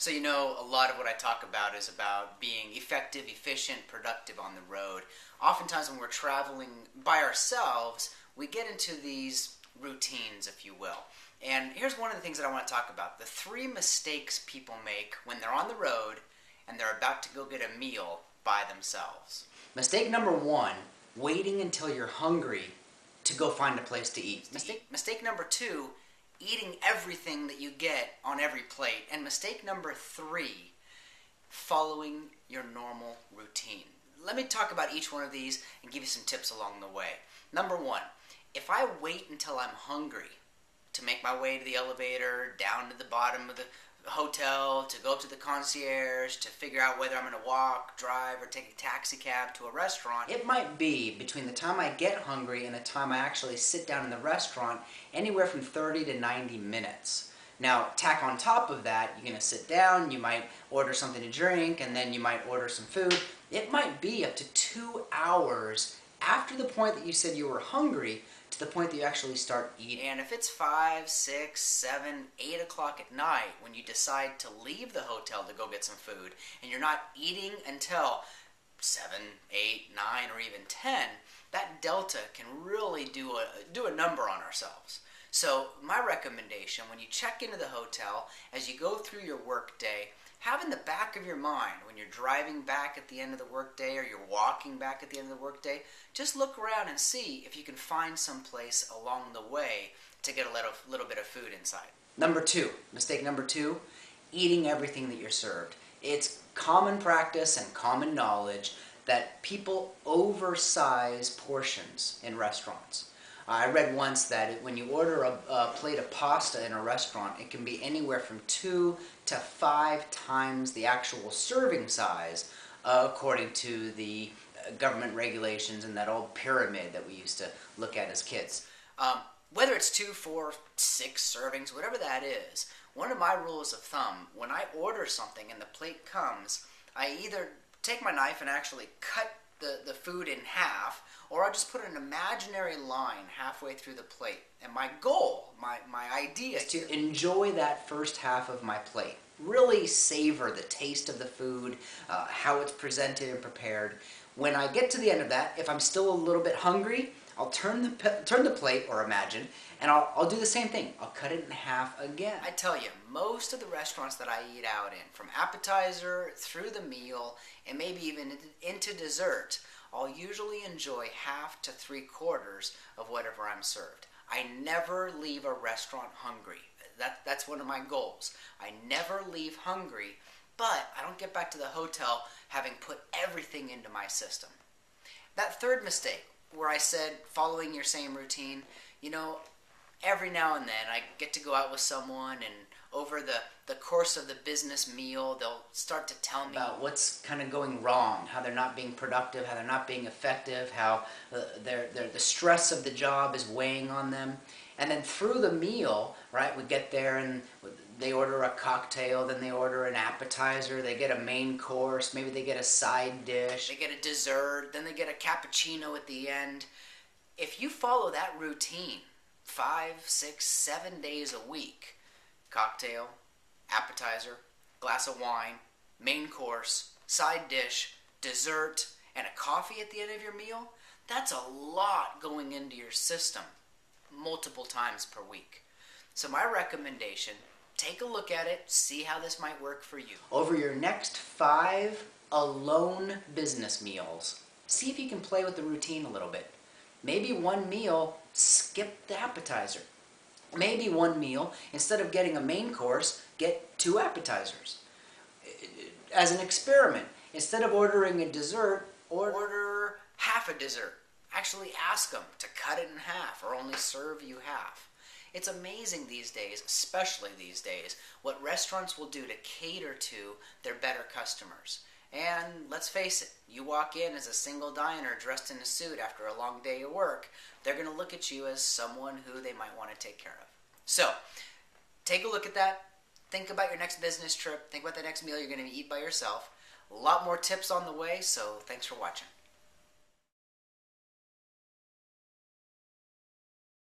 So a lot of what I talk about is about being effective, efficient, productive on the road. Oftentimes when we're traveling by ourselves, we get into these routines, if you will. And here's one of the things that I want to talk about. The 3 mistakes people make when they're on the road and they're about to go get a meal by themselves. Mistake number 1, waiting until you're hungry to go find a place to eat. Mistake number 2, eating everything that you get on every plate. And mistake number 3, following your normal routine. Let me talk about each one of these and give you some tips along the way. Number 1, if I wait until I'm hungry to make my way to the elevator, down to the bottom of the hotel, to go up to the concierge, to figure out whether I'm going to walk, drive, or take a taxi cab to a restaurant, it might be between the time I get hungry and the time I actually sit down in the restaurant anywhere from 30 to 90 minutes. Now, tack on top of that, you're going to sit down, you might order something to drink, and then you might order some food. It might be up to 2 hours after the point that you said you were hungry to the point that you actually start eating. And if it's 5, 6, 7, 8 o'clock at night when you decide to leave the hotel to go get some food, and you're not eating until 7, 8, 9, or even 10, that delta can really do a number on ourselves. So my recommendation, when you check into the hotel, as you go through your work day, have in the back of your mind when you're driving back at the end of the workday or you're walking back at the end of the workday, just look around and see if you can find some place along the way to get a little bit of food inside. Mistake number 2, eating everything that you're served. It's common practice and common knowledge that people oversize portions in restaurants. I read once that when you order a plate of pasta in a restaurant, it can be anywhere from 2 to 5 times the actual serving size, according to the government regulations and that old pyramid that we used to look at as kids. Whether it's 2, 4, 6 servings, whatever that is, one of my rules of thumb, when I order something and the plate comes, I either take my knife and actually cut the food in half, or I'll just put an imaginary line halfway through the plate. And my goal, my idea is to enjoy that first half of my plate. Really savor the taste of the food, how it's presented and prepared. When I get to the end of that, if I'm still a little bit hungry, I'll turn the plate, or imagine, and I'll do the same thing. I'll cut it in half again. I tell you, most of the restaurants that I eat out in, from appetizer through the meal, and maybe even into dessert, I'll usually enjoy half to 3/4 of whatever I'm served. I never leave a restaurant hungry. That's one of my goals. I never leave hungry, but I don't get back to the hotel having put everything into my system. That 3rd mistake, where I said following your same routine, every now and then I get to go out with someone, and over the course of the business meal, they'll start to tell me about what's kind of going wrong, how they're not being productive, how they're not being effective, how the stress of the job is weighing on them. And then through the meal, right, we get there and they order a cocktail, then they order an appetizer, they get a main course, maybe they get a side dish, they get a dessert, then they get a cappuccino at the end. If you follow that routine 5, 6, 7 days a week, cocktail, appetizer, glass of wine, main course, side dish, dessert, and a coffee at the end of your meal, that's a lot going into your system multiple times per week. So my recommendation, take a look at it, see how this might work for you. Over your next 5 alone business meals, see if you can play with the routine a little bit. Maybe one meal, skip the appetizer. Maybe one meal, instead of getting a main course, get 2 appetizers. As an experiment, instead of ordering a dessert, order half a dessert. Actually ask them to cut it in half or only serve you half. It's amazing these days, especially these days, what restaurants will do to cater to their better customers. And let's face it, you walk in as a single diner dressed in a suit after a long day of work, they're going to look at you as someone who they might want to take care of. So, take a look at that. Think about your next business trip. Think about the next meal you're going to eat by yourself. A lot more tips on the way, so thanks for watching.